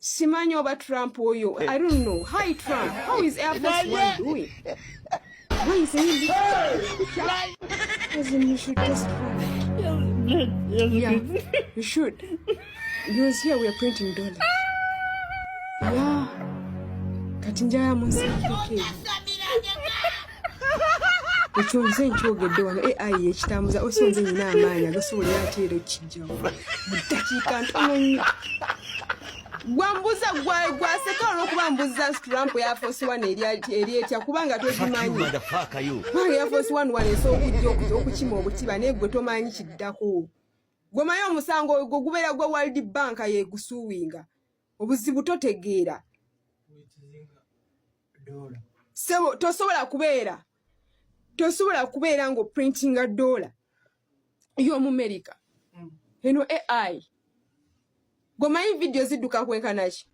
Simanyo about Trump oyo. I don't know. Hi Trump. How is Air Force One doing? Why is he? As in, you should test one. Yeah, you should. Because here we are printing dollars. Yeah. Katinjaya Monsiki. Ekyo nze nkyogedde wano AI ekitambuza oso nze nyina amaanyi agasobolera ateera ekijjawo mu ddakiika ntono nnyo. Gwambuza gwaseka olw'okuba mbuza Trump Air Force One eri etya kubanga togimanyi. Air Force One esobola okukima obutiba naye gwe tomanyi kiddako. Gwemanyi omusango ogwo gubeera gwa World Bank yeegusuuwinga. Obuzibu totegeera. Sebo tosobola kubeera ngo printing a dollar y'omu America. Eno AI. Gwemanyi video zidduka kwenkana ki?